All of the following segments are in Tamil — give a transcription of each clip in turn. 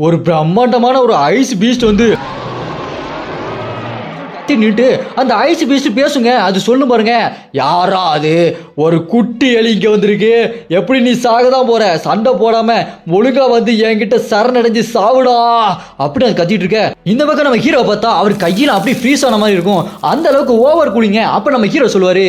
ஒரு பிரம்மாண்டமான ஒரு ஐஸ் பீஸ்ட் வந்து நின்று அந்த ஐஸ் பீஸ்ட் பேசுங்க. அது சொல்லும் பாருங்க, யாரா அது, ஒரு குட்டி எலி இங்க வந்திருக்கு, எப்படி நீ சாகதான் போற, சண்டை போடாம ஒழுங்கா வந்து என்கிட்ட சரணடைஞ்சு சாவுடா அப்படி அது கத்திட்டு இருக்க. இந்த பக்கம் நம்ம ஹீரோ பார்த்தா அவர் கையில அப்படி ஃப்ரீஸ் ஆன மாதிரி இருக்கும், அந்த அளவுக்கு ஓவர் கூலிங்க. அப்ப நம்ம ஹீரோ சொல்லுவாரு,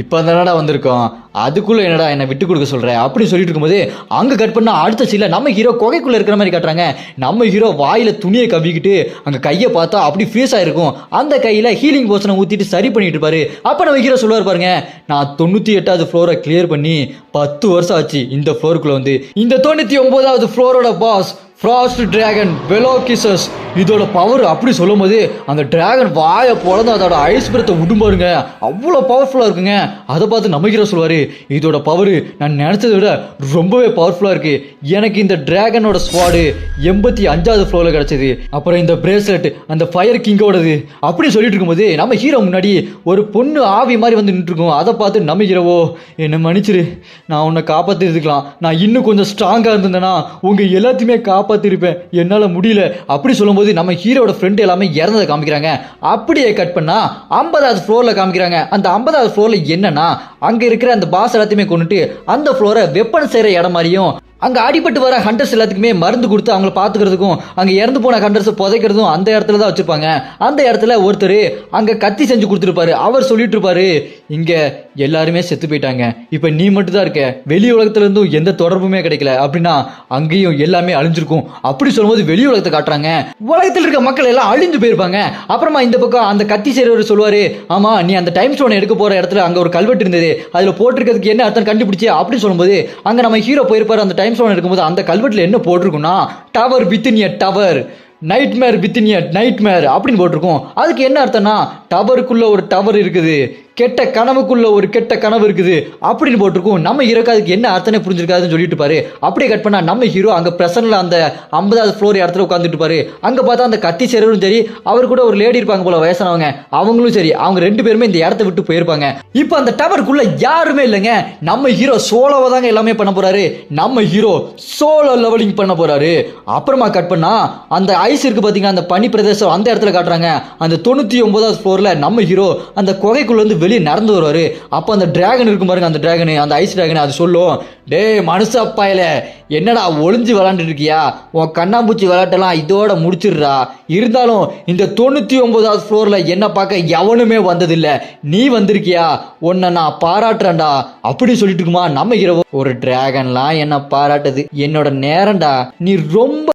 இப்ப என்னடா வந்திருக்கோம், அதுக்குள்ள என்னடா என்ன விட்டு கொடுக்க சொல்ற அப்படின்னு சொல்லிட்டு இருக்கும்போது அங்க கட் பண்ணா அடுத்த சீன்ல நம்ம ஹீரோ குகைக்குள்ள இருக்கிற மாதிரி காட்டுறாங்க. நம்ம ஹீரோ வாயில துணியை கவ்விக்கிட்டு அங்க கையை பார்த்தா அப்படி ஃப்ரீஸ் ஆயிருக்கும், அந்த கையில ஹீலிங் போஷனை ஊத்திட்டு சரி பண்ணிட்டு இருப்பாரு. அப்ப நம்ம ஹீரோ சொல்லுவார் பாருங்க, நான் 98வது ஃப்ளோரை கிளியர் பண்ணி 10 வருஷம் ஆச்சு இந்த ஃப்ளோருக்குள்ள வந்து, இந்த 99வது ஃப்ளோரோட பாஸ் ஃப்ராஸ்ட் டிராகன் வெலோகிசஸ், இதோட பவர் அப்படி சொல்லும் போது அந்த டிராகன் வாயை பொழந்து அதோட ஐஸ் பிரத்தை விடும்பாருங்க, அவ்வளோ பவர்ஃபுல்லாக இருக்குங்க. அதை பார்த்து நம்ம ஹீரோ சொல்லுவார், இதோட பவர் நான் நினச்சதை விட ரொம்பவே பவர்ஃபுல்லாக இருக்கு, எனக்கு இந்த டிராகனோட ஸ்வாடு 85வது ஃப்ளோரில் கிடச்சிது, அப்புறம் இந்த பிரேஸ்லெட் அந்த ஃபயர் கிங்கோடது அப்படி சொல்லிட்டு இருக்கும்போது நம்ம ஹீரோ முன்னாடி ஒரு பொண்ணு ஆவி மாதிரி வந்து நின்றுருக்கும். அதை பார்த்து நம்ம ஹீரோவோ, என்னை மன்னிச்சிரு, நான் உன்னை காப்பாற்றிருக்கலாம், நான் இன்னும் கொஞ்சம் ஸ்ட்ராங்காக இருந்தேன்னா உங்கள் எல்லாத்தையுமே காப்பாற்றிருப்பேன், என்னால் முடியல அப்படி சொல்லும்போது நம்ம ஹீரோட ஃப்ரெண்ட் எல்லாமே இறந்ததை காமிக்கிறாங்க. அப்படியே கட் பண்ணா 50வது ஃப்ளோரில் காமிக்கிறாங்க. அந்த 50வது ஃப்ளோரில் என்னன்னா, அங்கே இருக்கிற அந்த பாஸ் எல்லாத்தையுமே கொண்டுட்டு அந்த ஃப்ளோரை வெப்பன் செய்கிற இடம் மாதிரியும், அங்கே அடிபட்டு வர ஹண்டர்ஸ் எல்லாத்துக்குமே மருந்து கொடுத்து அவங்கள பார்த்துக்கிறதுக்கும், அங்கே இறந்து போன ஹண்டர்ஸை புதைக்கிறதும் அந்த இடத்துல தான் வச்சுருப்பாங்க. அந்த இடத்துல ஒருத்தர் அங்கே கத்தி செஞ்சு கொடுத்துருப்பாரு. அவர் சொல்லிட்டு இருப்பாரு, இங்கே எல்லாருமே செத்து போயிட்டாங்க, இப்போ நீ மட்டும் தான் இருக்க, வெளி உலகத்துலேருந்தும் எந்த தொடர்புமே கிடைக்கல, அப்படின்னா அங்கேயும் எல்லாமே அழிஞ்சிருக்கும் அப்படி சொல்லும்போது வெளி உலகத்தை காட்டுறாங்க. உலகத்தில் இருக்க மக்கள் எல்லாம் அழிஞ்சு போயிருப்பாங்க. அப்புறமா இந்த பக்கம் அந்த கத்தி செய்கிறவர் சொல்லுவார், ஆமாம் நீ அந்த டைம் ஸ்டோன் எடுக்க போகிற இடத்துல அங்கே ஒரு கல்வெட்டு இருந்தது, அதில் போட்டிருக்கிறதுக்கு என்ன அர்த்தம் கண்டுபிடிச்சி அப்படின்னு சொல்லும்போது அங்கே நம்ம ஹீரோ போயிருப்பார். அந்த டைம் ஸ்டோன் எடுக்கும்போது அந்த கல்வெட்டில் என்ன போட்டிருக்குன்னா, tower within a tower, nightmare within a nightmare அப்படின்னு போட்டிருக்கும். அதுக்கு என்ன அர்த்தம்னா, டவருக்குள்ள ஒரு டவர் இருக்குது, கெட்ட கனவுக்குள்ள ஒரு கெட்ட கனவு இருக்குது அப்படின்னு போட்டிருக்கும். நம்ம ஹீரோக்கு அதுக்கு என்ன அர்த்தமே புரிஞ்சிருக்காதுன்னு சொல்லிட்டு பாரு. அப்படியே கட் பண்ணா நம்ம ஹீரோ அங்கே பிரசன்ட்ல அந்த 50வது ஃப்ளோர் இடத்துல உட்காந்துட்டு பாரு. அங்கே பார்த்தா அந்த கத்தி சேரரும் சரி, அவர் கூட ஒரு லேடி இருப்பாங்க போல வயசானவங்க, அவங்களும் சரி, அவங்க 2 பேருமே இந்த இடத்த விட்டு போயிருப்பாங்க. இப்போ அந்த டவருக்குள்ள யாருமே இல்லைங்க. நம்ம ஹீரோ சோலோவை தாங்க எல்லாமே பண்ண போறாரு. நம்ம ஹீரோ சோலோ லெவலிங் பண்ண போறாரு. அப்புறமா கட் பண்ணா அந்த ஐஸ் இருக்கு பாத்தீங்கன்னா, அந்த பனி பிரதேசம் அந்த இடத்துல காட்டுறாங்க. அந்த 99வது ஃப்ளோர்ல நம்ம ஹீரோ அந்த குகைக்குள்ள இருந்து வெளியே நடந்து வருவாரு. அப்போ அந்த டிராகன் இருக்கும் பாருங்க, அந்த டிராகன், அந்த ஐஸ் டிராகன், அது சொல்லும், டேய் மனுஷப்பாயில, என்னடா ஒளிஞ்சு விளாண்டுட்டு இருக்கியா, உன் கண்ணாம்பூச்சி விளையாட்டெல்லாம் இதோட முடிச்சிடுறா, இருந்தாலும் இந்த 99வது ஃப்ளோர்ல என்ன பார்க்க எவனுமே வந்ததில்லை, நீ வந்திருக்கியா, உன்னை நான் பாராட்டுறேன்டா அப்படி சொல்லிட்டு இருக்குமா நம்ம ஹீரோ, ஒரு டிராகன்லாம் என்ன பாராட்டுது, என்னோட நேரம்டா, நீ ரொம்ப